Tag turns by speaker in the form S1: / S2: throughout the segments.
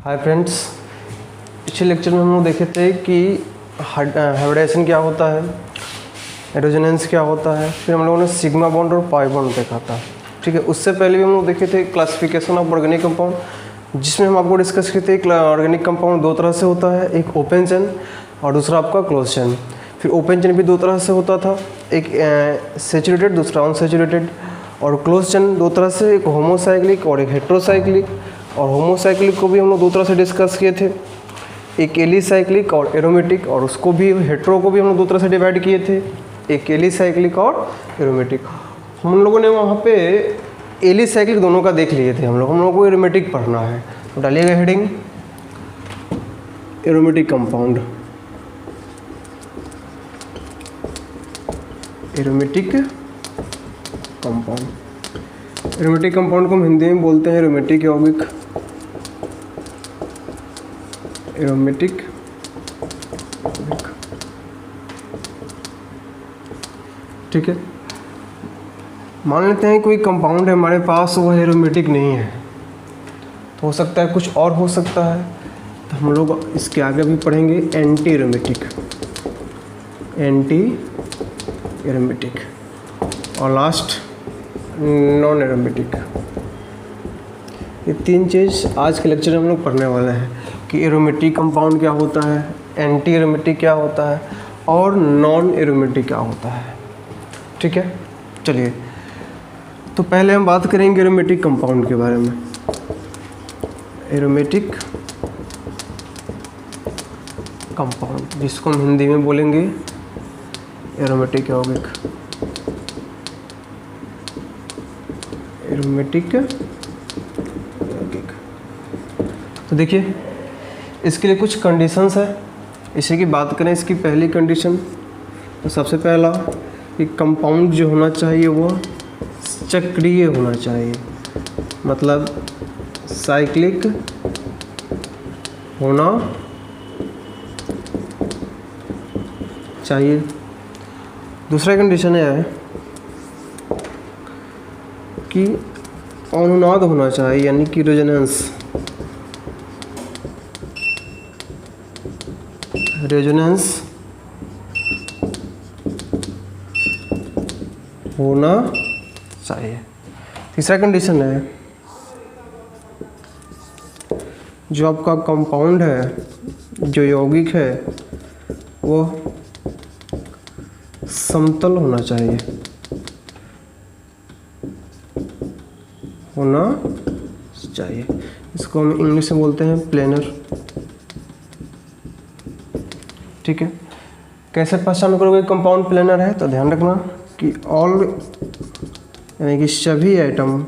S1: Hi friends, पिछले lecture में हम लोग देखे थे कि हाइब्रिडाइजेशन क्या होता है, हेटेरोजेनेंस क्या होता है, फिर हम लोगों ने सिग्मा बॉन्ड और पाई बॉन्ड देखा था। ठीक है, उससे पहले भी हम लोग देखे थे क्लासिफिकेशन ऑफ ऑर्गेनिक कंपाउंड, जिसमें हम आपको डिस्कस किए थे ऑर्गेनिक कंपाउंड दो तरह से होता है, एक ओपन चेन और दूसरा आपका क्लोज चेन। फिर ओपन चेन भी दो तरह से होता था, एक सैचुरेटेड दूसरा अनसैचुरेटेड, और क्लोज चेन दो तरह से, एक होमोसाइक्लिक और एक हेटेरोसाइक्लिक। और होमोसाइक्लिक को भी हम लोग दो तरह से डिस्कस किए थे, एक एलिसाइक्लिक और एरोमेटिक, और उसको भी हेटेरो को भी हम लोग दो तरह से डिवाइड किए थे, एक एलिसाइक्लिक और एरोमेटिक। हम लोगों ने वहाँ पे एलिसाइक्लिक दोनों का देख लिए थे, हम लोगों को एरोमेटिक पढ़ना है, तो डालिएगा heading aromatic compound. Aromatic compound, aromatic compound को हम हिंदी में बोलते हैं एरोमेटिक यौगिक। एरोमेटिक यौगिक, ठीक है। मान लेते हैं कोई कंपाउंड है हमारे पास, वह एरोमेटिक नहीं है, तो हो सकता है कुछ और हो सकता है, तो हम लोग इसके आगे भी पढ़ेंगे एंटी एरोमेटिक, एंटी एरोमेटिक, और लास्ट नॉन एरोमेटिक। ये तीन चीज़ आज के लेक्चर में हम लोग पढ़ने वाले हैं कि एरोमेटिक कंपाउंड क्या होता है, एंटी एरोमेटिक क्या होता है, और नॉन एरोमेटिक क्या होता है। ठीक है, चलिए तो पहले हम बात करेंगे एरोमेटिक कंपाउंड के बारे में। एरोमेटिक कंपाउंड, जिसको हम हिंदी में बोलेंगे एरोमेटिक यौगिक। एरोमेटिक यौगिक, तो देखिए इसके लिए कुछ कंडीशंस है। इसी की बात करें, इसकी पहली कंडीशन, तो सबसे पहला कि कंपाउंड जो होना चाहिए वो चक्रीय होना चाहिए, मतलब साइक्लिक होना चाहिए। दूसरा कंडीशन है कि अनुनाद होना चाहिए, यानी कि रेजोनेंस, रेजोनेंस होना चाहिए। तीसरा कंडीशन है जो आपका कंपाउंड है, जो यौगिक है, वो समतल होना चाहिए, होना चाहिए। इसको हम इंग्लिश में बोलते हैं प्लेनर। ठीक है, कैसे पहचान करोगे कंपाउंड प्लेनर है, तो ध्यान रखना कि ऑल यानी कि सभी एटम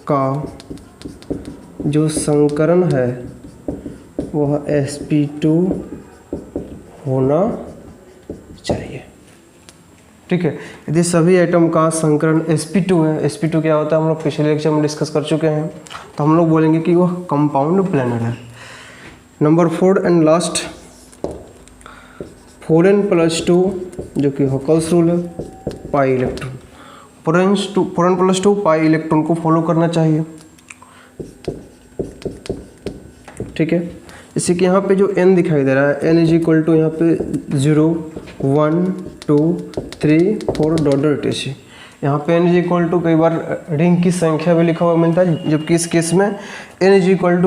S1: का जो संकरण है वह sp2 होना चाहिए। ठीक है, यदि सभी एटम का संकरण sp2 है, sp2 क्या होता है हम लोग पिछले लेक्चर में डिस्कस कर चुके हैं, तो हम लोग बोलेंगे कि वह कंपाउंड प्लेनर है। नंबर 4 एंड लास्ट, 4n+2 जो कि हॉकल्स रूल है, pi electron, 4n+2 pi electron को फॉलो करना चाहिए। ठीक है, इसी के यहाँ पे जो n दिखाई दे रहा है, n = यहाँ पे 0 1 2 3 4 डॉट ऐसे, यहाँ पे n = कई बार रिंग की संख्या भी लिखा हुआ मिलता है, जबकि इस केस में n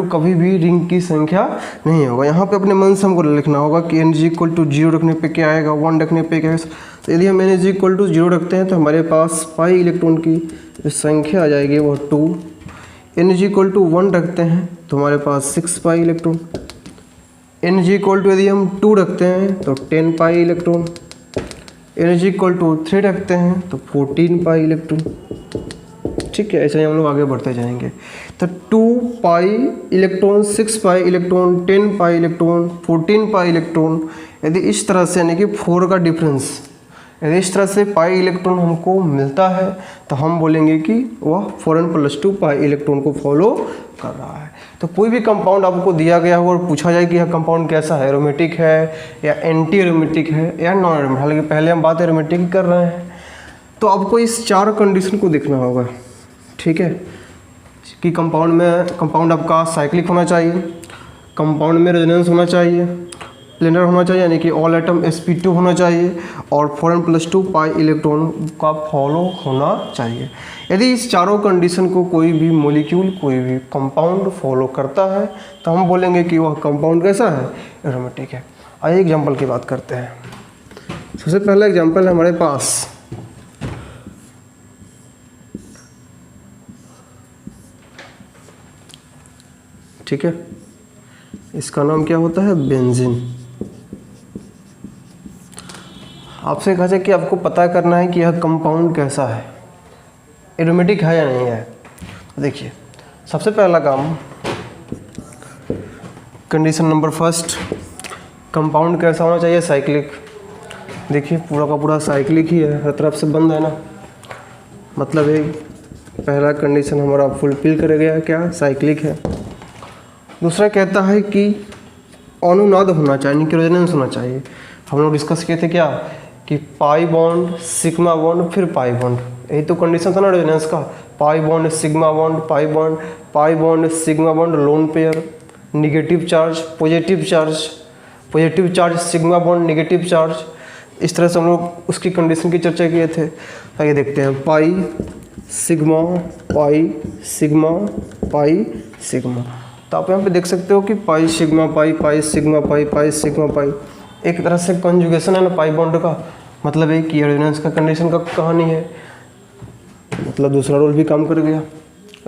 S1: = कभी भी रिंग की संख्या नहीं होगा। यहाँ पे अपने मन से हमको लिखना होगा कि n = 0 रखने पे क्या आएगा, 1 रखने पे क्या आएगा। तो यदि हम n = 0 रखते हैं तो हमारे पास पाई इलेक्ट्रॉन की जो संख्या आ जाएगी वो 2। n = 1 रखते हैं तो हमारे पास 6 पाई इलेक्ट्रॉन। n = यदि हम 2 रखते हैं तो 10 पाई इलेक्ट्रॉन। n = 3 रखते हैं तो 14 पाई इलेक्ट्रॉन। ठीक है, ऐसे ही हम लोग आगे बढ़ते जाएंगे। तो 2 pi electron, 6 pi electron, 10 pi electron, 14 pi electron, यदि इस तरह से यानी कि 4 का डिफरेंस, यदि इस तरह से पाई इलेक्ट्रॉन हमको मिलता है तो हम बोलेंगे कि वह 4n+2 पाई इलेक्ट्रॉन को फॉलो कर रहा है। तो कोई भी कंपाउंड आपको दिया गया हो और पूछा जाए कि यह कंपाउंड कैसा है, एरोमेटिक है या एंटी एरोमेटिक है या नॉन एरोमेटिक, हालांकि पहले हम बात एरोमेटिक की कर रहे हैं, तो आपको इस 4 कंडीशन को देखना होगा। ठीक है, कि कंपाउंड आपका साइक्लिक होना चाहिए, कंपाउंड में रेजोनेंस होना चाहिए, प्लेनर होना चाहिए यानी कि ऑल एटम sp2 होना चाहिए, और 4n+2 पाई इलेक्ट्रॉन का फॉलो होना चाहिए। यदि इस चारों कंडीशन को कोई भी मॉलिक्यूल, कोई भी कंपाउंड फॉलो करता है तो हम बोलेंगे कि वह कंपाउंड कैसा है, एरोमेटिक है। आइए एग्जाम्पल की बात करते हैं। सबसे पहला एग्जाम्पल है हमारे पास ठीक है, इसका नाम क्या होता है, बेंजीन। आपसे कहा जाए कि आपको पता करना है कि यह कंपाउंड कैसा है, एरोमेटिक है या नहीं है। देखिए सबसे पहला काम, कंडीशन नंबर फर्स्ट, कंपाउंड कैसा होना चाहिए, साइक्लिक। देखिए पूरा का पूरा साइक्लिक ही है, हर तरफ से बंद है ना, मतलब एक पहला कंडीशन हमारा फुलफिल कर गया, क्या, साइक्लिक है। दूसरा कहता है कि अनुनाद होना चाहिए, यानी कि रेजोनेंस होना चाहिए। हम लोग डिस्कस किए थे क्या, कि पाई बॉन्ड, सिग्मा बॉन्ड, फिर पाई बॉन्ड, यही तो कंडीशन था ना रेजोनेंस का। Pi bond, sigma bond, pi bond, sigma bond, lone pair, negative charge, positive charge, sigma bond, negative charge. इस तरह से हम लोग उसकी कंडीशन की चर्चा किए थे। आइए देखते हैं, pi sigma, pi sigma, pi sigma. तो आप यहाँ पे देख सकते हो कि pi sigma pi, pi sigma pi, pi sigma pi, एक तरह से कंजुगेशन है ना पाई बॉन्ड का। मतलब एक कि रेजोनेंस का कंडीशन का कहानी है, मतलब दूसरा रोल भी काम कर गया,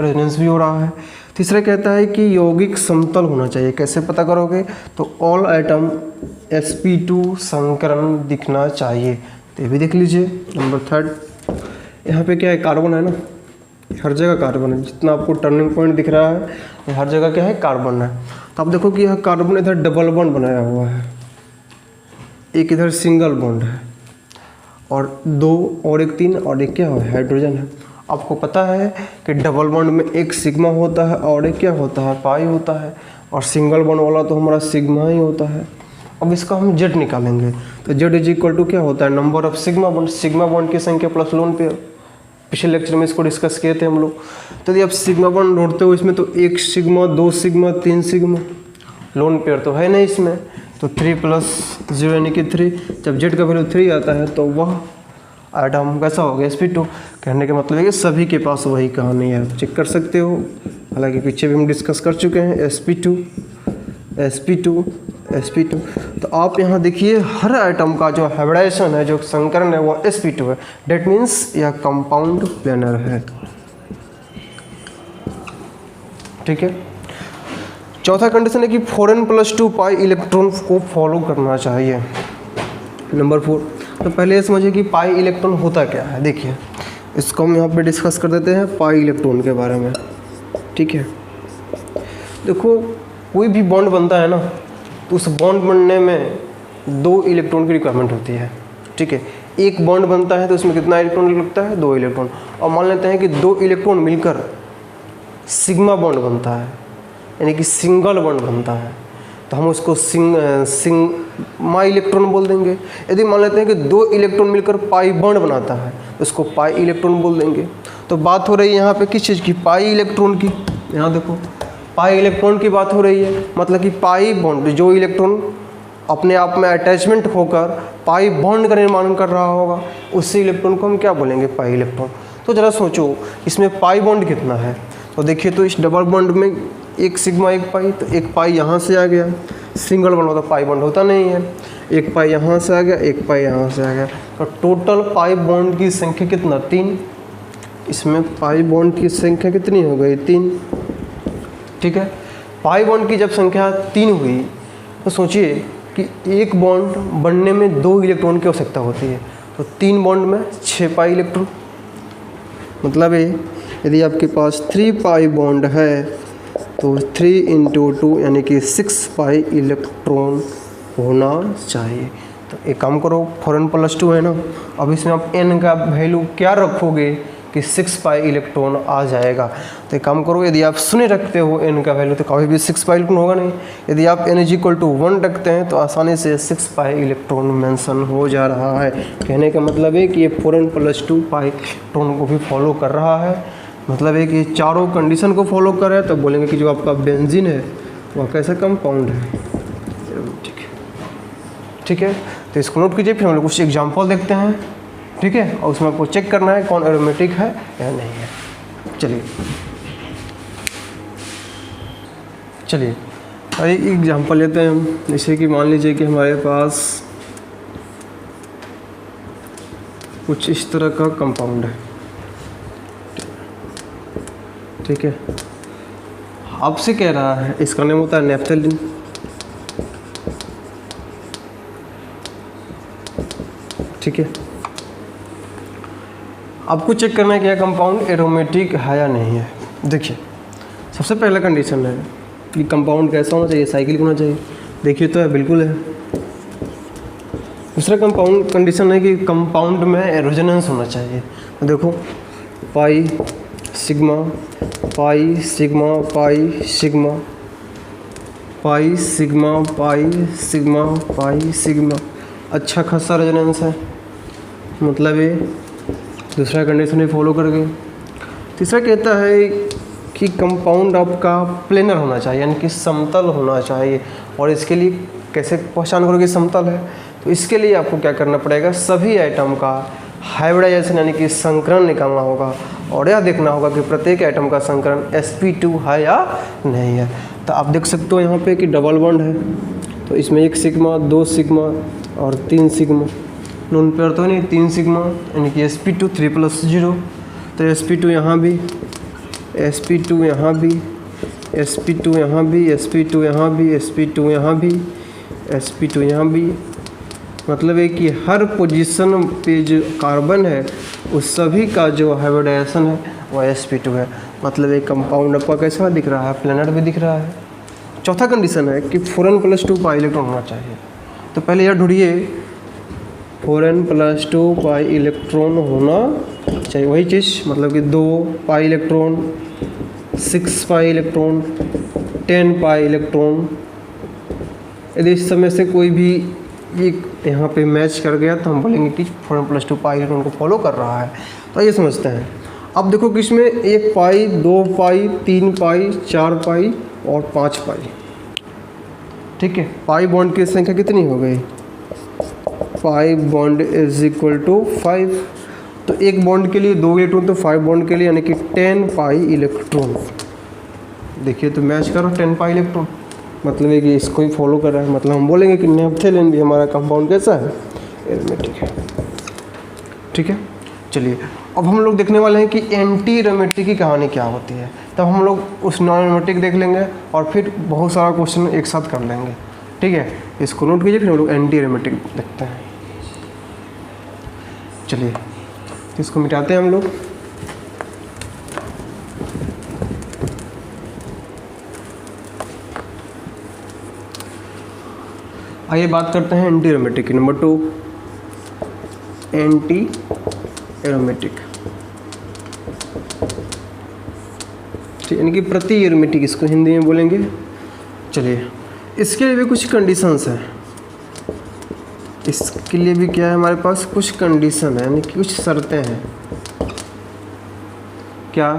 S1: रेजोनेंस भी हो रहा है। तीसरा कहता है कि यौगिक समतल होना चाहिए। कैसे पता करोगे, तो ऑल आइटम sp2 संकरण दिखना चाहिए, तो ये भी देख लीजिए। नंबर थर्ड, यहाँ पे क्या है, कार्बन है ना, हर जगह कार्बन है, जितना आपको टर्निंग पॉइंट दिख रहा है हर जगह क्या है, कार्बन है। तो आप देखो कि यह कार्बन इधर डबल बॉन्ड बनाया हुआ है, एक इधर सिंगल बॉन्ड है, और दो और एक तीन, और एक क्या है, हाइड्रोजन है। आपको पता है कि डबल बॉन्ड में एक सिग्मा होता है और एक क्या होता है, पाई होता है, और सिंगल बॉन्ड वाला तो हमारा सिग्मा ही होता है। अब इसका हम जेड निकालेंगे, तो जेड इज इक्वल टू क्या होता है, number of sigma bond, sigma bond की संख्या प्लस लोन पेयर। पिछले लेक्चर में इसको डिस्कस किए थे हम लोग। तो यदि आप सिग्मा बॉन्ड ढूंढते हो इसमें, तो एक सिग्मा, दो सिग्मा, तीन सिग्मा, लोन पेयर तो है नहीं इसमें, तो 3 + 0 यानी कि 3। जब जेड का वैल्यू 3 आता है तो वह आइटम कैसा हो गया, sp2। कहने का मतलब है कि सभी के पास वही कहानी है, चेक कर सकते हो। हालांकि पीछे भी हम डिस्कस कर चुके हैं, sp2 sp2 sp2। तो आप यहाँ देखिए हर आइटम का जो हाइब्रिडाइजेशन है, जो संकरण है, वो sp2 है। डेट मीन्स यह कंपाउंड प्लेनर है, ठीक है। चौथा कंडीशन है कि 4n+2 पाई इलेक्ट्रॉन को फॉलो करना चाहिए। नंबर 4, तो पहले ये समझिए कि पाई इलेक्ट्रॉन होता क्या है। देखिए इसको हम यहाँ पे डिस्कस कर देते हैं, पाई इलेक्ट्रॉन के बारे में, ठीक है। देखो कोई भी बॉन्ड बनता है ना, तो उस बॉन्ड बनने में 2 इलेक्ट्रॉन की रिक्वायरमेंट होती है, ठीक है। एक बॉन्ड बनता है तो उसमें कितना इलेक्ट्रॉन लगता है, 2 इलेक्ट्रॉन। और मान लेते हैं कि 2 इलेक्ट्रॉन मिलकर सिग्मा बॉन्ड बनता है, यानी कि सिंगल बॉन्ड बनता है, तो हम उसको सिग्मा इलेक्ट्रॉन बोल देंगे। यदि मान लेते हैं कि 2 इलेक्ट्रॉन मिलकर पाई बॉन्ड बनाता है, तो उसको पाई इलेक्ट्रॉन बोल देंगे। तो बात हो रही है यहाँ पे किस चीज़ की, पाई इलेक्ट्रॉन की। यहाँ देखो पाई इलेक्ट्रॉन की बात हो रही है, मतलब कि पाई बॉन्ड, जो इलेक्ट्रॉन अपने आप में अटैचमेंट होकर पाई बॉन्ड का निर्माण कर रहा होगा, उसी इलेक्ट्रॉन को हम क्या बोलेंगे, पाई इलेक्ट्रॉन। तो ज़रा सोचो इसमें पाई बॉन्ड कितना है, तो देखिए तो इस डबल बॉन्ड में एक सिग्मा एक पाई, तो एक पाई यहाँ से आ गया, सिंगल बॉन्ड होता पाई बॉन्ड होता नहीं है, एक पाई यहाँ से आ गया, एक पाई यहाँ से आ गया, तो टोटल पाई बॉन्ड की संख्या कितना, 3। इसमें पाई बॉन्ड की संख्या कितनी हो गई, 3, ठीक है। पाई बॉन्ड की जब संख्या 3 हुई, तो सोचिए कि एक बॉन्ड बनने में 2 इलेक्ट्रॉन की आवश्यकता होती है, तो 3 बॉन्ड में 6 पाई इलेक्ट्रॉन। मतलब है यदि आपके पास 3 पाई बॉन्ड है, तो 3 × 2 यानी कि 6 पाई इलेक्ट्रॉन होना चाहिए। तो एक काम करो, 4n+2 है ना, अब इसमें आप n का वैल्यू क्या रखोगे कि 6 पाई इलेक्ट्रॉन आ जाएगा। तो एक काम करो, यदि आप शून्य रखते हो n का वैल्यू, तो कभी भी 6 पाई इलेक्ट्रॉन होगा नहीं। यदि आप n = 1 रखते हैं, तो आसानी से 6 पाई इलेक्ट्रॉन मेंशन हो जा रहा है। कहने का मतलब है कि ये 4n+2 पाई इलेक्ट्रॉन को भी फॉलो कर रहा है। मतलब है कि चारों कंडीशन को फॉलो कर रहा है, तो बोलेंगे कि जो आपका बेंजीन है वह कैसा कंपाउंड है, ठीक है। तो इसको नोट कीजिए, फिर हम लोग कुछ एग्जाम्पल देखते हैं, ठीक है, और उसमें आपको चेक करना है कौन एरोमेटिक है या नहीं है। चलिए एक एग्जाम्पल लेते हैं हम। जैसे कि मान लीजिए कि हमारे पास कुछ इस तरह का कंपाउंड है, ठीक है। आपसे कह रहा है, इसका नाम होता है नेफ्थलीन, ठीक है। आपको चेक करना है कि यह कंपाउंड एरोमेटिक है या नहीं है। देखिए सबसे पहला कंडीशन है कि कंपाउंड कैसा होना चाहिए, साइक्लिक होना चाहिए। देखिए तो है, बिल्कुल है। दूसरा कंपाउंड कंडीशन है कि कंपाउंड में रेजोनेंस होना चाहिए। देखो pi sigma pi sigma pi sigma pi sigma pi sigma pi sigma, अच्छा खासा रेजोनेंस है, मतलब ये दूसरा कंडीशन ही फॉलो करके। तीसरा कहता है कि कंपाउंड आपका प्लेनर होना चाहिए, यानी कि समतल होना चाहिए। और इसके लिए कैसे पहचान करोगे समतल है, तो इसके लिए आपको क्या करना पड़ेगा, सभी आइटम का हाइब्रिडाइजेशन यानी कि संकरण निकालना होगा, और यह देखना होगा कि प्रत्येक आइटम का संकरण sp2 है या नहीं है। तो आप देख सकते हो यहाँ पे कि डबल बॉन्ड है, तो इसमें 1 सिग्मा 2 सिग्मा और 3 सिग्मा, नॉन पेयर तो नहीं, 3 सिग्मा यानी कि sp2 3+0। तो sp2 यहाँ भी, sp2 यहाँ भी, sp2 यहाँ भी, sp2 यहाँ भी, sp2 यहाँ भी, sp2 यहाँ भी, मतलब है कि हर पोजीशन पे जो कार्बन है उस सभी का जो हाइब्रिडाइजेशन है वह sp2 है। मतलब एक कंपाउंड आपका कैसा दिख रहा है, प्लेनर भी दिख रहा है। चौथा कंडीशन है कि 4n+2 पाई इलेक्ट्रॉन होना चाहिए। तो पहले यह ढूंढिए 4n+2 पाई इलेक्ट्रॉन होना चाहिए, वही चीज़, मतलब कि 2 pi electron, 6 pi electron, 10 pi electron. यदि इस समय से कोई भी एक यहाँ पे मैच कर गया तो हम बोलेंगे कि 4n+2 पाई इलेक्ट्रॉन को फॉलो कर रहा है। तो ये समझते हैं। अब देखो कि इसमें 1 पाई 2 पाई 3 पाई 4 पाई और 5 पाई, ठीक है। पाई बॉन्ड की संख्या कितनी हो गई, pi bond is equal to 5। तो एक बॉन्ड के लिए 2 इलेक्ट्रॉन, तो 5 बॉन्ड के लिए यानी कि 10 पाई इलेक्ट्रॉन। देखिए तो मैच करो 10 पाई इलेक्ट्रॉन, मतलब है कि इसको ही फॉलो कर रहा है। मतलब हम बोलेंगे कि नेफ्थलीन भी हमारा कंपाउंड कैसा है, एरोमेटिक है, ठीक है। चलिए अब हम लोग देखने वाले हैं कि एंटी एरोमेटिक की कहानी क्या होती है। तब हम लोग उस नॉन एरोमेटिक देख लेंगे और फिर बहुत सारा क्वेश्चन एक साथ कर लेंगे, ठीक है। इसको नोट कीजिए, फिर हम लोग एंटी एरोमेटिक देखते हैं। चलिए तो इसको मिटाते हैं हम लोग। आइए बात करते हैं एंटी एरोमेटिक की। नंबर 2 एंटी एरोमेटिक, ठीक, यानी कि प्रति एरोमेटिक, इसको हिंदी में बोलेंगे। चलिए इसके लिए भी कुछ कंडीशंस हैं, इसके लिए भी क्या है हमारे पास, कुछ कंडीशन है, यानी कि कुछ शर्तें हैं। क्या,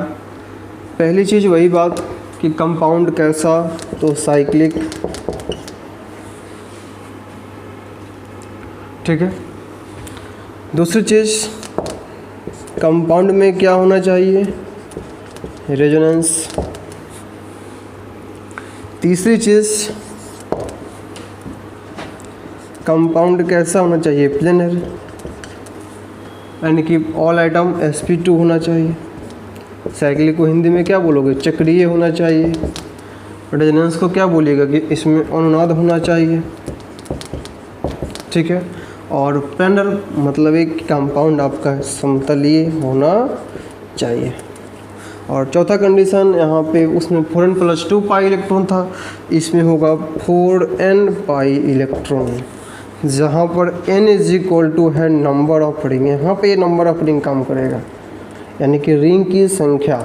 S1: पहली चीज़ वही बात कि कंपाउंड कैसा, तो साइक्लिक, ठीक है। दूसरी चीज़ कंपाउंड में क्या होना चाहिए, रेजोनेंस। तीसरी चीज़ कंपाउंड कैसा होना चाहिए, प्लेनर, यानी कि ऑल आइटम sp2 होना चाहिए। साइक्लिक को हिंदी में क्या बोलोगे, चक्रीय होना चाहिए। रेजोनेंस को क्या बोलिएगा कि इसमें अनुनाद होना चाहिए, ठीक है। और प्लेनर मतलब एक कंपाउंड आपका समतलीय होना चाहिए। और चौथा कंडीशन यहाँ पे उसमें 4n+2 पाई इलेक्ट्रॉन था, इसमें होगा 4n पाई इलेक्ट्रॉन, जहाँ पर n इज इक्वल टू है नंबर ऑफ रिंग। यहाँ पे ये नंबर ऑफ रिंग काम करेगा, यानी कि रिंग की संख्या,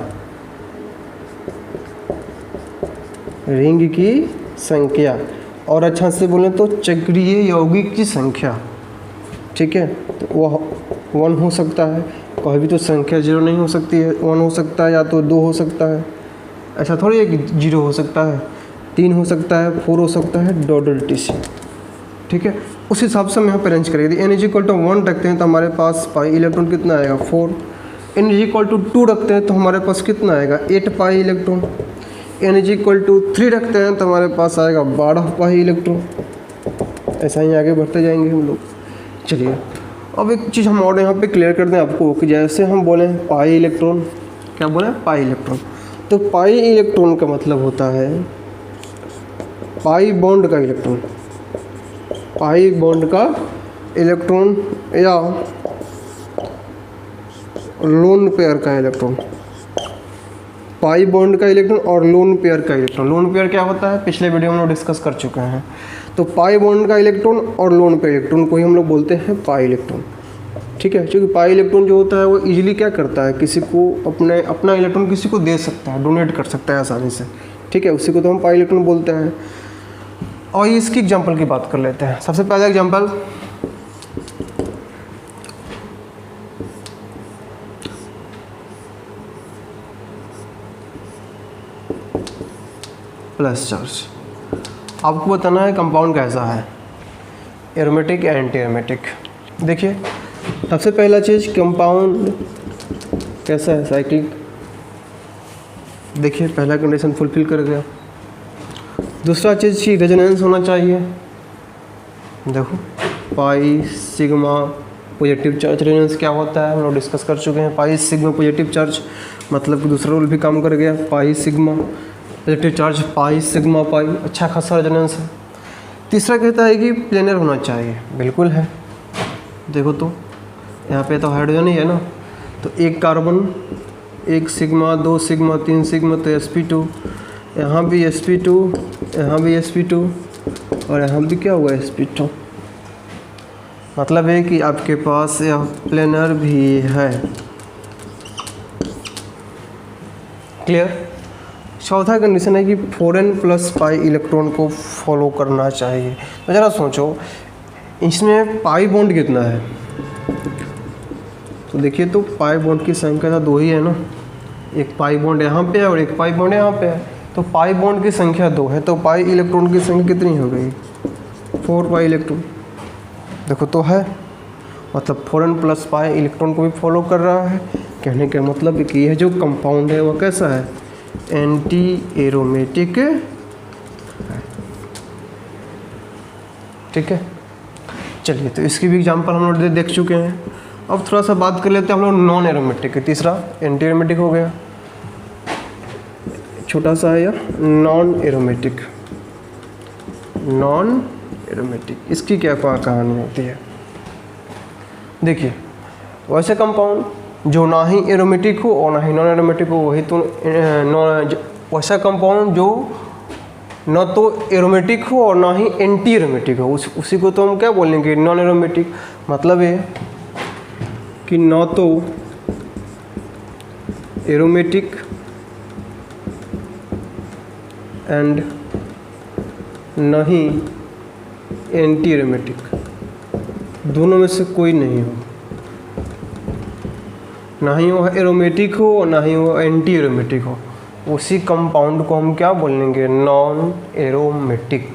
S1: रिंग की संख्या, और अच्छा से बोलें तो चक्रीय यौगिक की संख्या, ठीक है। तो वह 1 हो सकता है, कोई भी तो संख्या 0 नहीं हो सकती है, 1 हो सकता है या तो 2 हो सकता है, ऐसा थोड़ी है कि 0 हो सकता है, 3 हो सकता है, 4 हो सकता है, डॉट डॉट etc। ठीक है, उस हिसाब से हम यहाँ पर अरेंज करेंगे। यदि n इज इक्वल टू 1 रखते हैं तो हमारे पास पाई इलेक्ट्रॉन कितना आएगा 4। n इज इक्वल टू 2 रखते हैं तो हमारे पास कितना आएगा 8 pi electron. n is equal to 3 रखते हैं तो हमारे पास आएगा 12 पाई इलेक्ट्रॉन। ऐसा ही आगे बढ़ते जाएंगे हम लोग। चलिए अब एक चीज़ हम और यहाँ पे क्लियर कर दें आपको कि जैसे हम बोले पाई इलेक्ट्रॉन, क्या बोले पाई इलेक्ट्रॉन, तो पाई इलेक्ट्रॉन का मतलब होता है पाई बॉन्ड का इलेक्ट्रॉन, पाई बॉन्ड का इलेक्ट्रॉन या लोन पेयर का इलेक्ट्रॉन, पाई बॉन्ड का इलेक्ट्रॉन और लोन पेयर का इलेक्ट्रॉन। लोन पेयर क्या होता है पिछले वीडियो में हम लोग डिस्कस कर चुके हैं। तो पाई बॉन्ड का इलेक्ट्रॉन और लोन पेयर इलेक्ट्रॉन को ही हम लोग बोलते हैं पाई इलेक्ट्रॉन। ठीक है, क्योंकि पाई इलेक्ट्रॉन जो होता है वो इजीली क्या करता है, किसी को अपना इलेक्ट्रॉन किसी को दे सकता है, डोनेट कर सकता है आसानी से। ठीक है, उसी को तो हम पाई इलेक्ट्रॉन बोलते हैं। और इसकी एग्जाम्पल की बात कर लेते हैं। सबसे पहला एग्जाम्पल, प्लस चार्ज। आपको बताना है कंपाउंड कैसा है, एरोमेटिक एंटी एरोमेटिक। देखिए सबसे पहला चीज़ कंपाउंड कैसा है, साइक्लिक। देखिए पहला कंडीशन फुलफिल कर गया। दूसरा चीज़ की रेजोनेंस होना चाहिए। देखो pi sigma positive charge resonance क्या होता है हम लोग डिस्कस कर चुके हैं। पाई सिग्मा पॉजिटिव चार्ज मतलब कि दूसरा रूल भी काम कर गया। Pi sigma positive charge pi sigma pi, अच्छा खासा रेजोनेंस है। तीसरा कहता है कि प्लेनर होना चाहिए, बिल्कुल है। देखो तो यहाँ पे तो हाइड्रोजन ही है ना, तो एक कार्बन, एक सिग्मा, 2 सिग्मा, 3 सिग्मा, तो sp2, यहाँ भी sp2, यहाँ भी sp2 और यहाँ भी क्या हुआ sp2। मतलब है कि आपके पास यह प्लेनर भी है। क्लियर। चौथा कंडीशन है कि 4n प्लस पाई इलेक्ट्रॉन को फॉलो करना चाहिए। तो ज़रा सोचो इसमें पाई बॉन्ड कितना है, तो देखिए तो पाई बॉन्ड की संख्या तो 2 ही है ना, एक पाई बॉन्ड यहाँ पे है और एक पाई बॉन्ड यहाँ पे है। तो पाई बॉन्ड की संख्या 2 है, तो पाई इलेक्ट्रॉन की संख्या कितनी हो गई 4 पाई इलेक्ट्रॉन। देखो तो है, मतलब 4n प्लस पाई इलेक्ट्रॉन को भी फॉलो कर रहा है। कहने का मतलब कि यह जो कंपाउंड है वह कैसा है, एंटी एरोमेटिक है। ठीक है, चलिए तो इसकी भी एग्जांपल हम लोग देख चुके हैं। अब थोड़ा सा बात कर लेते हैं हम लोग नॉन एरोमेटिक। तीसरा एंटी एरोमेटिक हो गया, छोटा सा है या नॉन एरोमेटिक। नॉन एरोमेटिक इसकी क्या कहानी होती है। देखिए वैसे कंपाउंड जो ना ही एरोमेटिक हो और ना ही नॉन एरोमेटिक हो, वही तो वैसा कंपाउंड जो न तो एरोमेटिक हो और ना ही एंटी एरोमेटिक हो, उसी को तो हम क्या बोलेंगे नॉन एरोमेटिक। मतलब है कि न तो एरोमेटिक एंड न ही एंटी एरोमेटिक, दोनों में से कोई नहीं हो। ना ही वो एरोमेटिक हो और ना ही वो एंटी एरोमेटिक हो, उसी कंपाउंड को हम क्या बोलेंगे नॉन एरोमेटिक।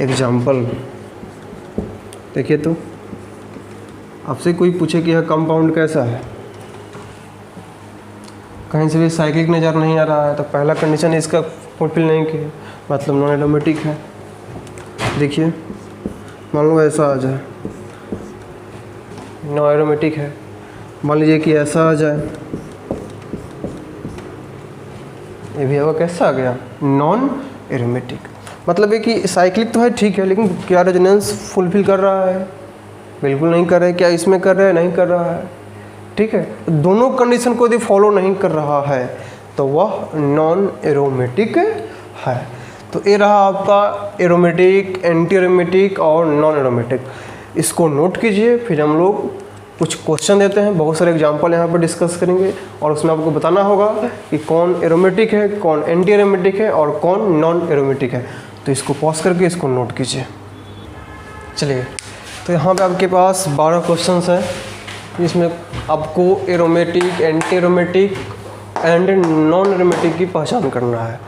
S1: एग्जाम्पल देखिए तो आपसे कोई पूछे कि यह कंपाउंड कैसा है, कहीं से भी साइक्लिक नज़र नहीं आ रहा है, तो पहला कंडीशन इसका फुलफिल नहीं किया, मतलब नॉन एरोमेटिक है। देखिए मान लो ऐसा आ जाए, नॉन एरोमेटिक है। मान लीजिए कि ऐसा आ जाए, ये भी होगा कैसा आ गया नॉन एरोमेटिक। मतलब है कि साइक्लिक तो है ठीक है, लेकिन क्या रेजोनेंस फुलफिल कर रहा है, बिल्कुल नहीं कर रहा है। क्या इसमें कर रहा है, नहीं कर रहा है। ठीक है, दोनों कंडीशन को यदि फॉलो नहीं कर रहा है तो वह नॉन एरोमेटिक है। तो ये रहा आपका एरोमेटिक, एंटी एरोमेटिक और नॉन एरोमेटिक। इसको नोट कीजिए, फिर हम लोग कुछ क्वेश्चन देते हैं, बहुत सारे एग्जांपल यहाँ पर डिस्कस करेंगे और उसमें आपको बताना होगा कि कौन एरोमेटिक है, कौन एंटी एरोमेटिक है और कौन नॉन एरोमेटिक है। तो इसको पॉज करके इसको नोट कीजिए। चलिए तो यहाँ पे आपके पास 12 क्वेश्चंस हैं, इसमें आपको aromatic, anti aromatic and non aromatic की पहचान करना है।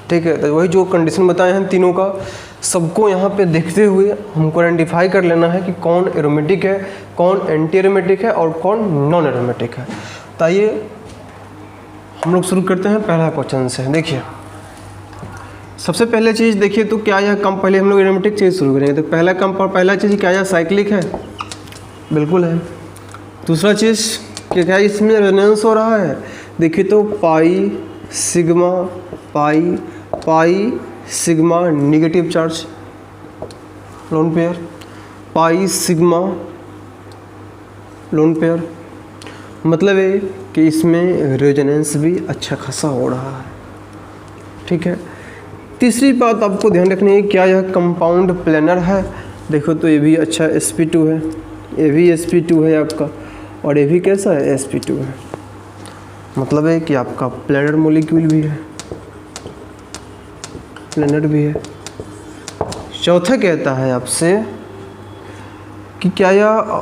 S1: ठीक है, तो वही जो कंडीशन बताए हैं तीनों का, सबको यहाँ पे देखते हुए हमको आइडेंटिफाई कर लेना है कि कौन एरोमेटिक है, कौन एंटी एरोमेटिक है और कौन नॉन एरोमेटिक है। तो आइए हम लोग शुरू करते हैं पहला क्वेश्चन से। देखिए सबसे पहले चीज़ देखिए तो क्या यह कम, पहले हम लोग एरोमेटिक चीज़ शुरू करेंगे। तो पहला चीज़ क्या यह साइक्लिक है? बिल्कुल है। दूसरा चीज़ कि क्या इसमें रेजोनेंस हो रहा है? देखिए तो pi sigma pi, pi sigma negative charge lone pair, pi sigma lone pair, मतलब है कि इसमें रेजोनेंस भी अच्छा खासा हो रहा है। ठीक है। तीसरी बात आपको ध्यान रखनी है, क्या यह कंपाउंड प्लेनर है? देखो तो ये भी अच्छा sp2 है, ये भी sp2 है आपका, और ये भी कैसा है? sp2 है। मतलब है कि आपका प्लेनर मॉलिक्यूल भी है, प्लेनर भी है। चौथा कहता है आपसे कि क्या यह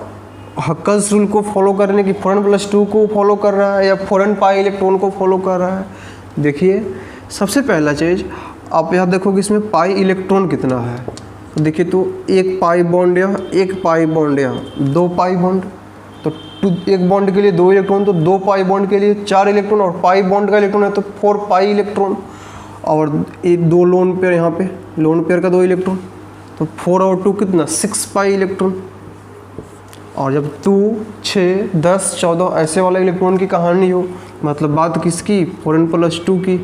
S1: हक्कल्स रूल को फॉलो करने की 4n+2 को फॉलो कर रहा है या 4n पाई इलेक्ट्रॉन को फॉलो कर रहा है? देखिए सबसे पहला चीज़ आप यहाँ देखो कि इसमें पाई इलेक्ट्रॉन कितना है। तो देखिए तो एक पाई बॉन्ड यहाँ, एक पाई बॉन्ड यहाँ, दो पाई बॉन्ड, तो एक बॉन्ड के लिए 2 इलेक्ट्रॉन, तो 2 पाई बॉन्ड के लिए 4 इलेक्ट्रॉन, और पाई बॉन्ड का इलेक्ट्रॉन है तो 4 पाई इलेक्ट्रॉन, और एक 2 लोन पेयर यहाँ पे, लोन पेयर का 2 इलेक्ट्रॉन, तो 4 और 2 कितना? 6 पाई इलेक्ट्रॉन। और जब 2, 6, 10, 14 ऐसे वाला इलेक्ट्रॉन की कहानी हो, मतलब बात किसकी? 4n+2 की।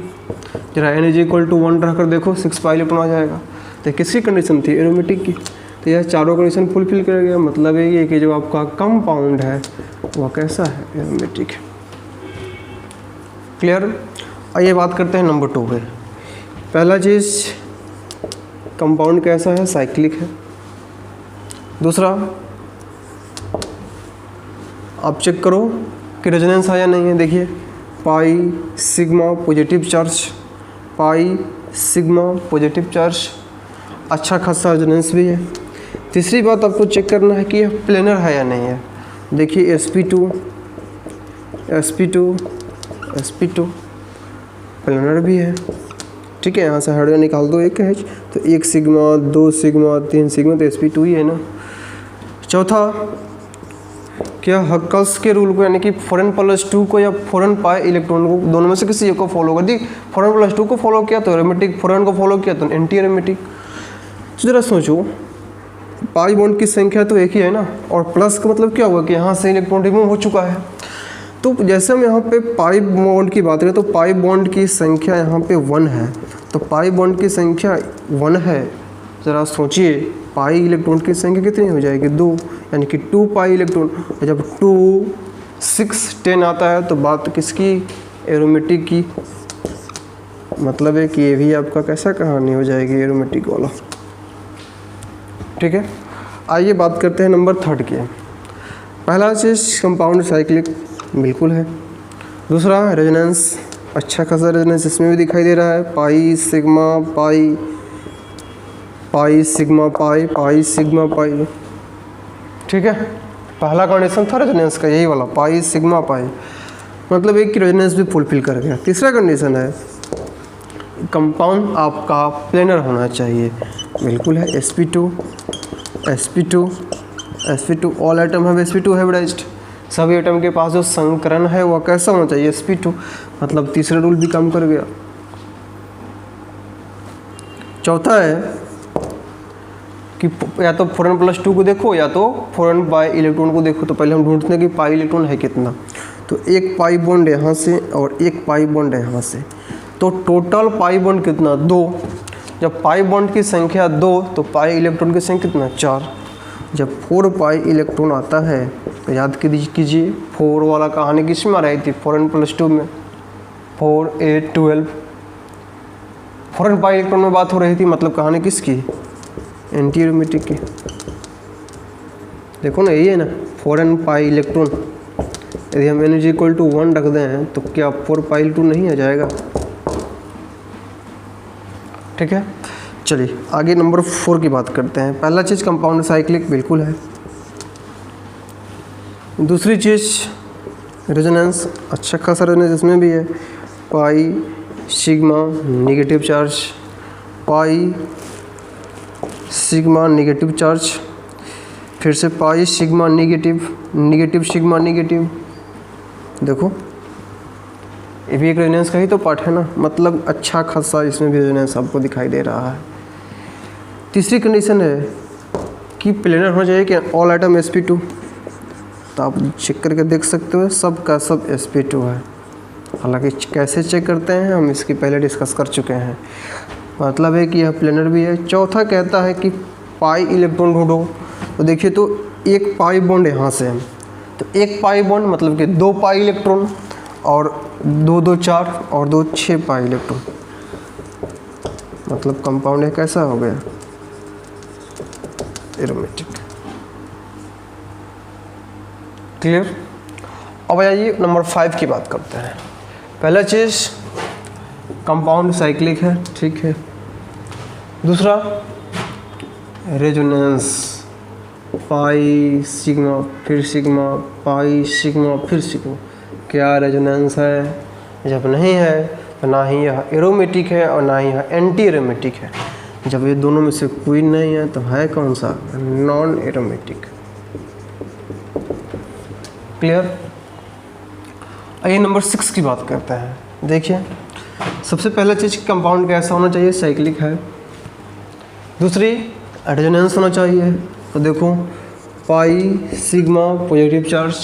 S1: जरा n=1 रखकर देखो 6 पाई इलेक्ट्रॉन आ जाएगा। तो किसकी कंडीशन थी? एरोमेटिक की। तो यह चारों कंडीशन फुलफिल कर गया। मतलब ये कि जो आपका कंपाउंड है वह कैसा है? एरोमेटिक। क्लियर? आइए बात करते हैं नंबर 2 पे। पहला चीज़ कंपाउंड कैसा है? साइक्लिक है। दूसरा आप चेक करो कि रेजोनेंस है या नहीं है। देखिए pi sigma positive charge, pi sigma positive charge, अच्छा खासा रेजोनेंस भी है। तीसरी बात आपको चेक करना है कि यह प्लेनर है या नहीं है। देखिए sp2 sp2 sp2 प्लेनर भी है। ठीक है, यहाँ से हाइड्रोजन निकाल दो एक H, तो 1 सिग्मा 2 सिग्मा 3 सिग्मा, तो sp2 ही है ना। चौथा क्या हक्कल्स के रूल को यानी कि 4n+2 को या 4n पाई इलेक्ट्रॉन को, दोनों में से किसी एक को फॉलो कर दी। 4n+2 को फॉलो किया तो एरोमेटिक, 4n को फॉलो किया तो एंटी एरोमेटिक। तो जरा सोचो पाई बॉन्ड की संख्या तो एक ही है ना, और प्लस का मतलब क्या हुआ कि यहाँ से इलेक्ट्रॉन रिमूव हो चुका है। तो जैसे हम यहाँ पे पाई बॉन्ड की बात करें तो पाई बॉन्ड की संख्या यहाँ पे 1 है, तो पाई बॉन्ड की संख्या 1 है। ज़रा सोचिए पाई इलेक्ट्रॉन की संख्या कितनी हो जाएगी? 2, यानी कि 2 पाई इलेक्ट्रॉन। जब 2, 6, 10 आता है तो बात किसकी? एरोमेटिक की। मतलब है कि ये भी आपका कैसा कहानी हो जाएगी? एरोमेटिक वाला। ठीक है, आइए बात करते हैं नंबर 3 की। पहला चीज़ कंपाउंड साइक्लिक बिल्कुल है। दूसरा रेजोनेंस, अच्छा खासा रेजोनेंस इसमें भी दिखाई दे रहा है। Pi sigma pi, pi sigma pi, pi sigma pi. ठीक है, पहला कंडीशन था रेजोनेंस का, यही वाला पाई सिग्मा पाई, मतलब एक की रेजोनेंस भी फुलफिल कर गया। तीसरा कंडीशन है कंपाउंड आपका प्लेनर होना चाहिए। बिल्कुल है, sp2 sp2 sp2 all item है sp2 हाइब्रिडाइज्ड। सभी आइटम के पास जो संकरण है वह कैसा होना चाहिए? sp2, मतलब तीसरा रूल भी काम कर गया। चौथा है कि या तो 4n+2 को देखो या तो 4n पाई इलेक्ट्रॉन को देखो। तो पहले हम ढूंढते हैं कि पाई इलेक्ट्रॉन है कितना। तो एक पाई बॉन्ड यहाँ से और एक पाई बॉन्ड यहाँ से, तो टोटल पाई बॉन्ड कितना? 2। जब पाई बॉन्ड की संख्या 2 तो पाई इलेक्ट्रॉन की संख्या कितना? 4। जब 4 पाई इलेक्ट्रॉन आता है तो याद कीजिए 4 वाला कहानी किस में आ रही थी? 4n+2 में, 4, 8, 12, 4n पाई इलेक्ट्रॉन में बात हो रही थी। मतलब कहानी किसकी? एंटी एरोमेटिक की। देखो ना, यही है ना 4n पाई इलेक्ट्रॉन। यदि हम n=1 रख दें तो क्या 4 पाई इलेक्ट्रॉन नहीं आ जाएगा? ठीक है, चलिए आगे नंबर 4 की बात करते हैं। पहला चीज़ कंपाउंड साइक्लिक बिल्कुल है। दूसरी चीज़ रेजोनेंस, अच्छा खासा रेजोनेंस इसमें भी है। Pi sigma negative charge, pi sigma negative charge, फिर से pi sigma negative, negative sigma negative. देखो ये भी एक रेजोनेंस का ही तो पार्ट है ना, मतलब अच्छा खासा इसमें भी रेजोनेंस आपको दिखाई दे रहा है। तीसरी कंडीशन है कि प्लेनर होना चाहिए कि ऑल आइटम sp2। तो आप चेक करके देख सकते हो सब का सब sp2 है। हालांकि कैसे चेक करते हैं हम इसकी पहले डिस्कस कर चुके हैं। मतलब है कि यह प्लेनर भी है। चौथा कहता है कि पाई इलेक्ट्रॉन ढूंढो। तो देखिए तो एक पाई बॉन्ड यहाँ से है, तो एक पाई बॉन्ड मतलब कि 2 पाई इलेक्ट्रॉन और 2 2 4 और 2 6 पाई इलेक्ट्रॉन, मतलब कंपाउंड है कैसा हो गया एरोमेटिक। क्लियर। अब आइए नंबर 5 की बात करते हैं। पहला चीज़ कंपाउंड साइक्लिक है, ठीक है। दूसरा रेजोनेंस, पाई सिग्मा फिर सिग्मा, पाई सिग्मा फिर सिग्मा। क्या रेजोनेंस है? जब नहीं है तो ना ही यह एरोमेटिक है और ना ही यह एंटी एरोमेटिक है। जब ये दोनों में से कोई नहीं है तो है कौन सा? Non aromatic. क्लियर। आइए नंबर 6 की बात करते हैं। देखिए सबसे पहला चीज़ कंपाउंड कैसा होना चाहिए? साइक्लिक है। दूसरी रेजोनेंस होना चाहिए। तो देखो पाई सिग्मा पॉजिटिव चार्ज,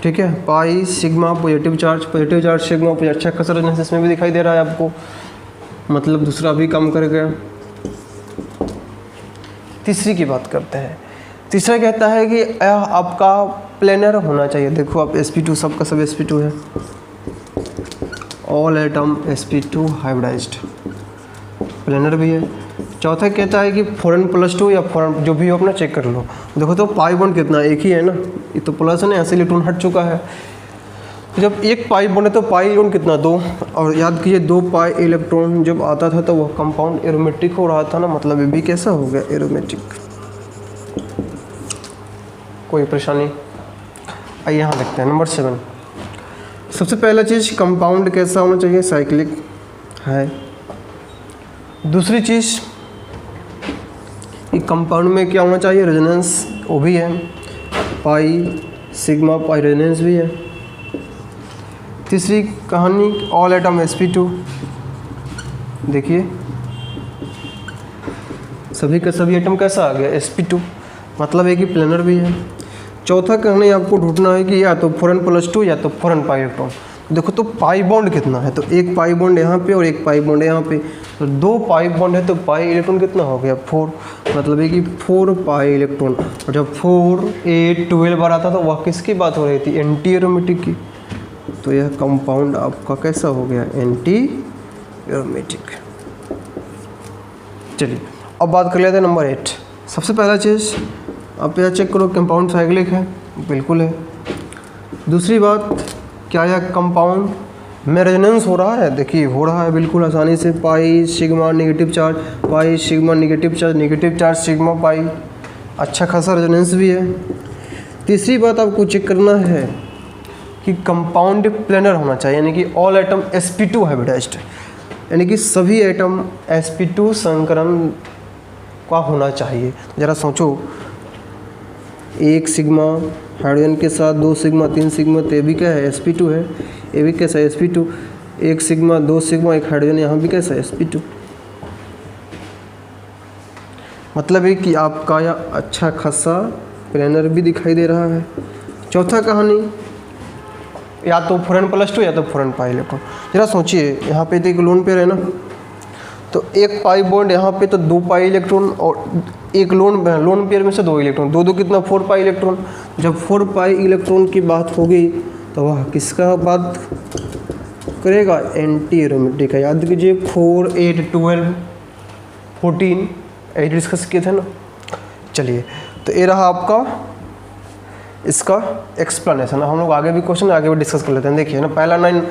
S1: ठीक है, pi sigma positive charge sigma अच्छा खासा रेजोनेंस इसमें भी दिखाई दे रहा है आपको, मतलब दूसरा भी काम कर गया। तीसरी की बात करते हैं। तीसरा कहता है कि आपका प्लेनर होना चाहिए। देखो आप sp2 सब का सब sp2 है, all atom sp2 hybridised, planar भी है। चौथा कहता है कि 4n+2 या 4n जो भी हो अपना चेक कर लो। देखो तो पाई बॉन्ड कितना, एक ही है ना, ये तो प्लस है ना, ऐसे इलेक्ट्रॉन हट चुका है। तो जब एक पाई बॉन्ड है तो पाई इलेक्ट्रॉन कितना? 2। और याद कीजिए 2 पाई इलेक्ट्रॉन जब आता था तो वह कंपाउंड एरोमेटिक हो रहा था ना, मतलब ये भी कैसा हो गया? एरोमेटिक। कोई परेशानी? आइए यहाँ देखते हैं नंबर 7। सबसे पहला चीज़ कंपाउंड कैसा होना चाहिए? साइक्लिक है। दूसरी चीज़ कि कंपाउंड में क्या होना चाहिए? रेजोनेंस, वो भी है, पाई सिग्मा पाई रेजोनेंस भी है। तीसरी कहानी ऑल एटम sp2। देखिए सभी का सभी एटम कैसा आ गया? sp2, मतलब है कि प्लेनर भी है। चौथा कहानी आपको ढूंढना है कि या तो 4n+2 या तो 4n पाई इलेक्ट्रॉन। देखो तो पाई बॉन्ड कितना है? तो एक पाई बॉन्ड यहाँ पे और एक पाई बॉन्ड यहाँ पे, तो 2 पाई बॉन्ड है तो पाई इलेक्ट्रॉन कितना हो गया? 4, मतलब है कि 4 पाई इलेक्ट्रॉन। और जब 4 8 12 बार आता तो वह किसकी बात हो रही थी? एंटी एरोमेटिक की। तो यह कंपाउंड आपका कैसा हो गया? Anti aromatic. चलिए अब बात कर लेते हैं नंबर 8। सबसे पहला चीज़ आप यह चेक करो कंपाउंड साइक्लिक है, बिल्कुल है। दूसरी बात, क्या यह कंपाउंड में रेजोनेंस हो रहा है? देखिए हो रहा है बिल्कुल आसानी से। Pi sigma negative charge, pi sigma negative charge sigma pi, अच्छा खासा रेजोनेंस भी है। तीसरी बात आपको चेक करना है कि कंपाउंड प्लेनर होना चाहिए, यानी कि ऑल एटम sp2 हाइब्रिडाइज्ड, यानी कि सभी एटम sp2 संकरण का होना चाहिए। ज़रा सोचो, एक सिग्मा हाइड्रोजन के साथ 2 सिग्मा 3 सिग्मा, तो ये भी क्या है? sp2 है। ये भी कैसा है? sp2। एक सिग्मा 2 सिग्मा एक हाइड्रोजन, यहाँ भी कैसा है? sp2। मतलब है कि आपका यह अच्छा खासा प्लेनर भी दिखाई दे रहा है। चौथा कहानी या तो 4n+2 या तो 4n पाई इलेक्ट्रॉन। जरा सोचिए यहाँ पे तो एक लोन पेयर है ना, तो एक पाई बॉन्ड यहाँ पे तो 2 पाई इलेक्ट्रॉन और एक लोन पेयर में से 2 इलेक्ट्रॉन, 2 कितना? 4 पाई इलेक्ट्रॉन। जब 4 पाई इलेक्ट्रॉन की बात होगी तो वह किसका बात करेगा? एंटी एरोमेटिक है। याद कीजिए 4 8 12 14 8 डिस्कस किए थे ना। चलिए तो ये रहा आपका इसका एक्सप्लेनेशन। हम लोग आगे भी क्वेश्चन आगे भी डिस्कस कर लेते हैं। देखिए ना पहला 9,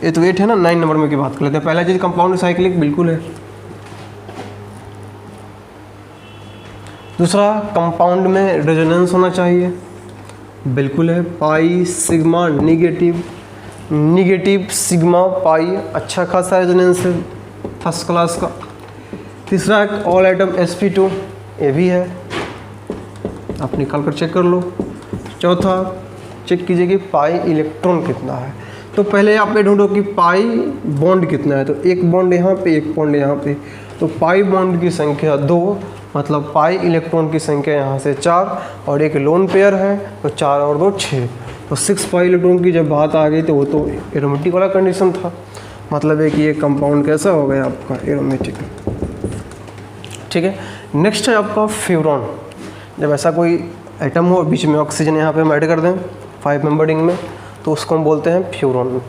S1: ये तो 8 है ना, 9 नंबर में की बात कर लेते हैं। पहला चीज़ कंपाउंड साइक्लिक बिल्कुल है। दूसरा कंपाउंड में रेजोनेंस होना चाहिए। बिल्कुल है। Pi sigma negative sigma pi, अच्छा खासा रेजोनेंस है, फर्स्ट क्लास का। तीसरा एक ऑल एटम sp2, ये भी है, आप निकाल कर चेक कर लो। चौथा चेक कीजिए कि पाई इलेक्ट्रॉन कितना है। तो पहले आप ये ढूंढो कि पाई बॉन्ड कितना है। तो एक बॉन्ड यहाँ पे, एक बॉन्ड यहाँ पे, तो पाई बॉन्ड की संख्या 2, मतलब पाई इलेक्ट्रॉन की संख्या यहाँ से 4, और एक लोन पेयर है तो 4 और 2 6, तो 6 पाई इलेक्ट्रॉन की जब बात आ गई तो वो तो एरोमेटिक वाला कंडीशन था। मतलब है कि ये कंपाउंड कैसा हो गया आपका, एरोमेटिक। ठीक है। नेक्स्ट है आपका फ्यूरॉन। जब ऐसा कोई एटम हो बीच में ऑक्सीजन यहाँ पे हम ऐड कर दें 5 मेंबर रिंग में, तो उसको हम बोलते हैं फ्यूरॉन।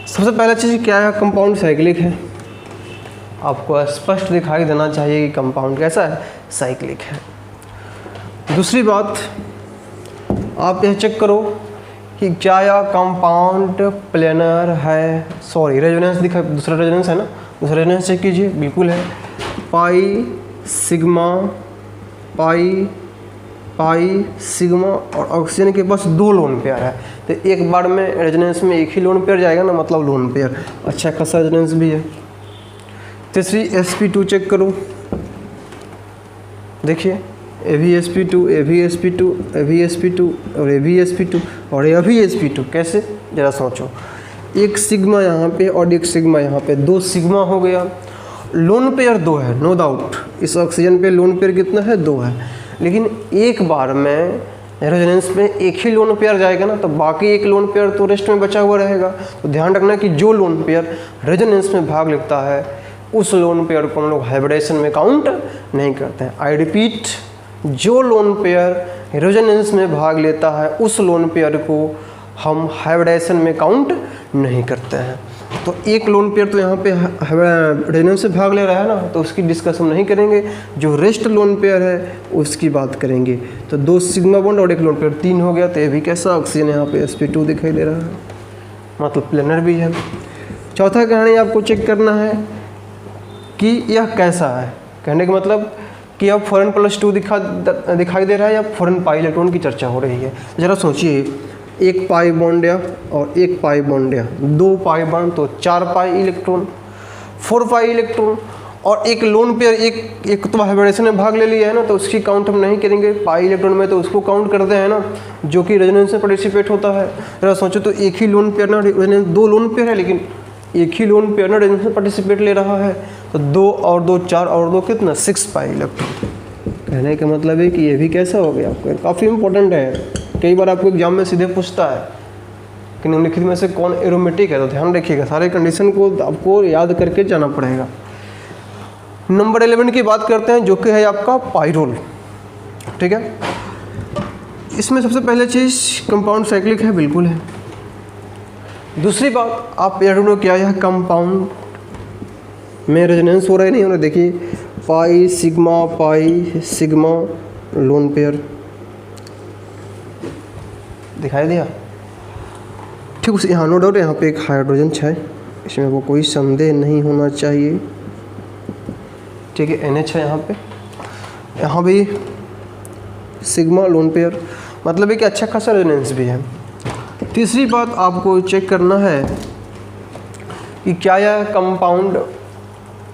S1: सबसे पहला चीज़ क्या है, कंपाउंड साइक्लिक है। आपको स्पष्ट दिखाई देना चाहिए कि कंपाउंड कैसा है, साइक्लिक है। दूसरी बात, आप यह चेक करो कि क्या यह कंपाउंड प्लेनर है, सॉरी रेजोनेंस दिखा, दूसरा रेजोनेंस है ना, दूसरा रेजोनेंस चेक कीजिए, बिल्कुल है। पाई सिग्मा पाई सिग्मा और ऑक्सीजन के पास 2 लोन पेयर है, तो एक बार में रेजोनेंस में एक ही लोन पेयर जाएगा ना, मतलब लोन पेयर, अच्छा खासा रेजोनेंस भी है। तीसरी sp2 चेक करो, देखिए ये भी sp2, ये भी sp2, ये भी sp2 और ये भी sp2 और ये भी sp2। कैसे, ज़रा सोचो, एक सिग्मा यहाँ पे और एक सिग्मा यहाँ पे, 2 सिग्मा हो गया। लोन पेयर 2 है, नो डाउट, इस ऑक्सीजन पे लोन पेयर कितना है, 2 है, लेकिन एक बार में रेजोनेंस में एक ही लोन पेयर जाएगा ना, तो बाकी एक लोन पेयर तो रेस्ट में बचा हुआ रहेगा। तो ध्यान रखना कि जो लोन पेयर रेजोनेंस में भाग लेता है उस लोन पेयर को हम लोग हाइब्रिडेशन में काउंट नहीं करते हैं। आई रिपीट, जो लोन पेयर रेजोनेंस में भाग लेता है उस लोन पेयर को हम हाइब्रिडेशन में काउंट नहीं करते हैं। तो एक लोन पेयर तो यहाँ पे रेजोनेंस से भाग ले रहा है ना, तो उसकी डिस्कस हम नहीं करेंगे। जो रेस्ट लोन पेयर है उसकी बात करेंगे। तो 2 सिग्मा बॉन्ड और एक लोन पेयर, 3 हो गया। तो ये भी कैसा ऑक्सीजन यहाँ पे sp2 दिखाई दे रहा है, मतलब प्लेनर भी है। चौथा कहानी आपको चेक करना है कि यह कैसा है। कहने का मतलब कि अब 4n+2 दिखाई दे रहा है या 4n पाई इलेक्ट्रॉन की चर्चा हो रही है। ज़रा सोचिए, एक पाई बॉन्ड या और एक पाई बॉन्ड या 2 पाई बॉन्ड तो 4 पाई इलेक्ट्रॉन, 4 पाई इलेक्ट्रॉन, और एक लोन पेयर एक तो हाइब्रिडेशन में भाग ले लिया है ना, तो उसकी काउंट हम नहीं करेंगे पाई इलेक्ट्रॉन में, तो उसको काउंट करते हैं ना, जो कि रेजोनेंस में पार्टिसिपेट होता है। ज़रा सोचो, तो एक ही लोन पेयर ना, 2 लोन पेयर है लेकिन एक ही लोन पेयर ना रेजोनेंस में पार्टिसिपेट ले रहा है, तो 2 और 2 4 और 2 कितना, 6 पाई इलेक्ट्रॉन। कहने का मतलब है कि ये भी कैसा हो गया आपको, काफ़ी इंपॉर्टेंट है। कई बार आपको एग्जाम में सीधे पूछता है कि निम्नलिखित में से कौन एरोमेटिक है, तो ध्यान रखिएगा, सारे कंडीशन को आपको याद करके जाना पड़ेगा। नंबर 11 की बात करते हैं, जो कि है आपका पाइरोल। ठीक है, इसमें सबसे पहले चीज़ कंपाउंड साइक्लिक है, बिल्कुल है। दूसरी बात, आप ये ढूंढो क्या यह कंपाउंड में रेजोनेंस हो रहा है नहीं हो रहा। देखिए, पाई सिग्मा लोन पेयर दिखाई दिया, ठीक उसे यहाँ नो डाउट यहाँ पे एक हाइड्रोजन है, इसमें वो कोई संदेह नहीं होना चाहिए। ठीक है, NH है यहाँ भी सिग्मा लोन पेयर, मतलब है कि अच्छा खासा रेजोनेंस भी है। तीसरी बात आपको चेक करना है कि क्या यह कंपाउंड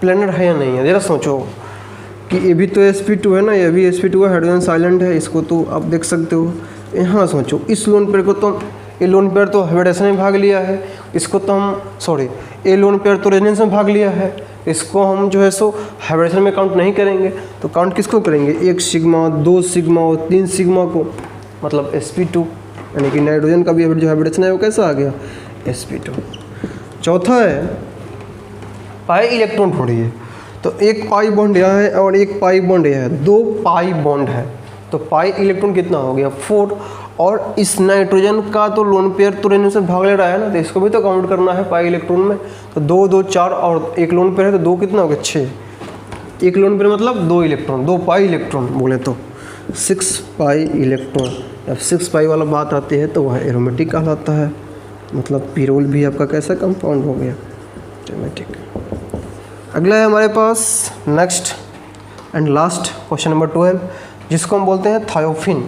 S1: प्लेनर है या नहीं है। ज़रा सोचो कि ये भी तो sp2 है ना, ये भी sp2 है, हाइड्रोजन साइलेंट है, इसको तो आप देख सकते हो। यहाँ सोचो, इस लोन पेयर को तो, ये लोन पेयर तो हाइब्रिडेशन में भाग लिया है, इसको तो हम ये लोन पेयर तो रेजोनेंस में भाग लिया है, इसको हम जो है सो हाइब्रिडेशन में काउंट नहीं करेंगे। तो काउंट किसको करेंगे, 1 सिग्मा 2 सिग्मा और 3 सिग्मा को, मतलब sp2, यानी कि नाइट्रोजन का भी जो हाइब्रिडेशन है वो कैसा आ गया, sp2। चौथा है पाई इलेक्ट्रॉन ढूंढिए। तो एक पाई बॉन्ड यहाँ है और एक पाई बॉन्ड यहाँ है, 2 पाई बॉन्ड है, तो पाई इलेक्ट्रॉन कितना हो गया, 4। और इस नाइट्रोजन का तो लोन पेयर तो रेजोनेंस से भाग ले रहा है ना, तो इसको भी तो काउंट करना है पाई इलेक्ट्रॉन में। तो 2 2 4 और एक लोन पेयर है, तो 2 कितना हो गया, 6। एक लोन पेयर मतलब 2 इलेक्ट्रॉन, 2 पाई इलेक्ट्रॉन बोले तो 6 पाई इलेक्ट्रॉन। जब 6 पाई वाला बात आती है तो वह एरोमेटिक कहलाता है, मतलब पिरोल भी आपका कैसा कंपाउंड हो गया, एरोमेटिक। अगला है हमारे पास next and last question number 12, जिसको हम बोलते हैं थायोफिन।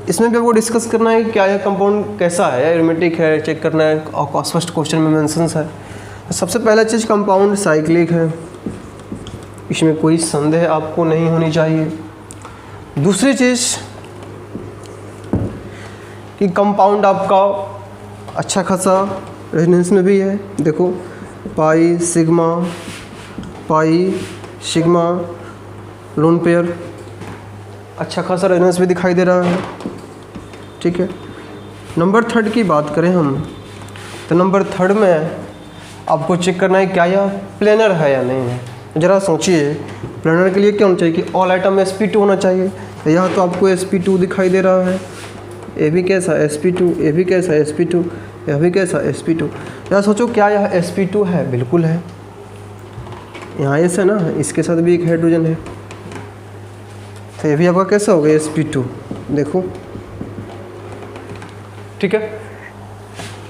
S1: इसमें भी आपको डिस्कस करना है कि क्या यह कंपाउंड कैसा है, एरोमेटिक है, चेक करना है, और फर्स्ट क्वेश्चन में मेंशंस है। सबसे पहला चीज़ कंपाउंड साइक्लिक है, इसमें कोई संदेह आपको नहीं होनी चाहिए। दूसरी चीज़ कि कंपाउंड आपका अच्छा खासा रेजोनेंस में भी है, देखो पाई सिग्मा लोन पेयर अच्छा खासा रेजोनेंस भी दिखाई दे रहा है, ठीक है। नंबर 3 की बात करें हम, तो नंबर 3 में आपको चेक करना है क्या यह प्लेनर है या नहीं है। ज़रा सोचिए, प्लेनर के लिए क्या होना चाहिए कि ऑल आइटम sp2 होना चाहिए। तो यहाँ तो आपको sp2 दिखाई दे रहा है, ये भी कैसा sp2, ये भी कैसा sp2, यह भी कैसा sp2। या सोचो क्या यह sp2 है, बिल्कुल है। यहाँ ऐसा ना, इसके साथ भी एक हाइड्रोजन है, तो ये भी आपका कैसा होगा sp2, देखो, ठीक है।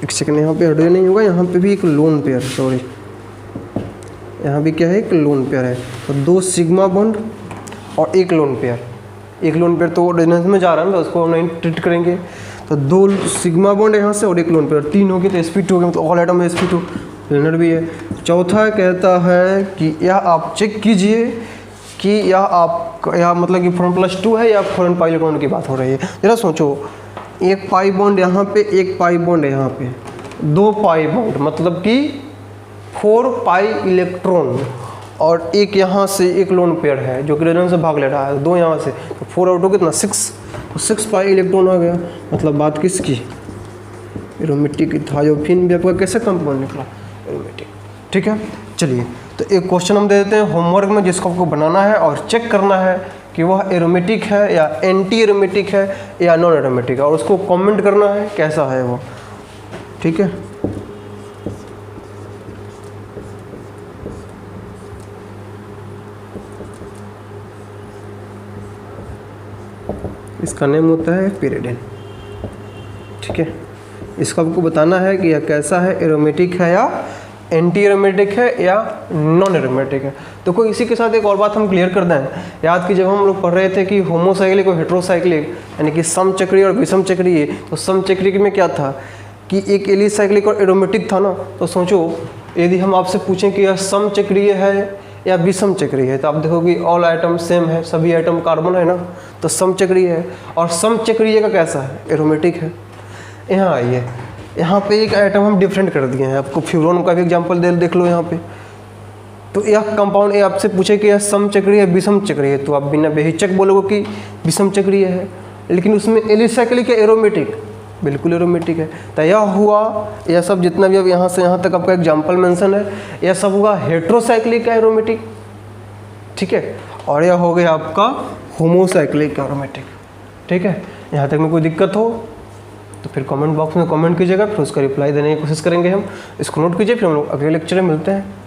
S1: एक सेकंड, यहाँ पे हाइड्रोजन नहीं होगा, यहाँ पे भी एक लोन पेयर, सॉरी, यहाँ भी क्या है, एक लोन पेयर है। तो 2 सिग्मा बॉन्ड और एक लोन पेयर, एक लोन पेयर तो रेजोनेंस में जा रहा है ना, तो उसको हम नहीं ट्रीट करेंगे। तो 2 सिग्मा बॉन्ड यहाँ से और एक लोन पेयर, 3 हो गए तो sp2 हो गया, मतलब ऑल आइटम में sp2, प्लेनर भी है। चौथा कहता है कि यह आप चेक कीजिए कि यह मतलब कि 4+2 है या 4 पाई इलेक्ट्रॉन की बात हो रही है। जरा सोचो, एक पाई बॉन्ड यहाँ पे, एक पाई बॉन्ड यहाँ पे, 2 पाई बॉन्ड मतलब कि 4 पाई इलेक्ट्रॉन, और एक यहाँ से एक लोन पेयर है जो कि रेजोनेंस से भाग ले रहा है, 2 यहाँ से, तो 4 आउट हो कितना 6, तो 6 पाई इलेक्ट्रॉन आ गया। मतलब बात किसकी, एरोमेटिक। थायोफिन भी आपका कैसे कंपाउंड निकला, एरोमेटिक, ठीक है। चलिए, तो एक क्वेश्चन हम दे देते हैं होमवर्क में, जिसको आपको बनाना है और चेक करना है कि वह एरोमेटिक है या एंटी एरोमेटिक है या नॉन एरोमेटिक है, और उसको कमेंट करना है कैसा है वो, ठीक है। इसका नेम होता है pyridine, ठीक है। इसको आपको बताना है कि यह कैसा है, एरोमेटिक है या एंटी एरोमेटिक है या नॉन एरोमेटिक है। तो कोई इसी के साथ एक और बात हम क्लियर कर दें, याद कि जब हम लोग पढ़ रहे थे कि होमोसाइक्लिक और हेट्रोसाइक्लिक यानी कि समचक्रीय और विषमचक्रीय, तो समचक्रीय में क्या था कि एक एलिसाइक्लिक और एरोमेटिक था ना। तो सोचो, यदि हम आपसे पूछें कि यह समचक्रीय है या विषमचक्रीय है, तो आप देखोगे ऑल आइटम सेम है, सभी आइटम कार्बन है ना, तो समचक्रीय है। और समचक्रीय का कैसा है, एरोमेटिक है। यहाँ आइए, यहाँ पे एक आइटम हम डिफरेंट कर दिए हैं, आपको फ्यूरोन का भी एग्जांपल देख लो यहाँ पे। तो यह कंपाउंड ये आपसे पूछे कि यह समचक्रीय है विषमचक्रीय है, तो आप बिना बेहिचक बोलोगे कि विषमचक्रीय है। लेकिन उसमें एलिसाइक्लिक है एरोमेटिक, बिल्कुल एरोमेटिक है। तो यह हुआ, यह सब जितना भी अब यहाँ से यहाँ तक आपका एग्जाम्पल मेंशन है, यह सब हुआ हेट्रोसाइक्लिक का एरोमेटिक, ठीक है। और यह हो गया आपका होमोसाइक्लिक एरोमेटिक, ठीक है। यहाँ तक में कोई दिक्कत हो तो फिर कमेंट बॉक्स में कमेंट कीजिएगा, फिर उसका रिप्लाई देने की कोशिश करेंगे हम। इसको नोट कीजिए, फिर हम लोग अगले लेक्चर में मिलते हैं।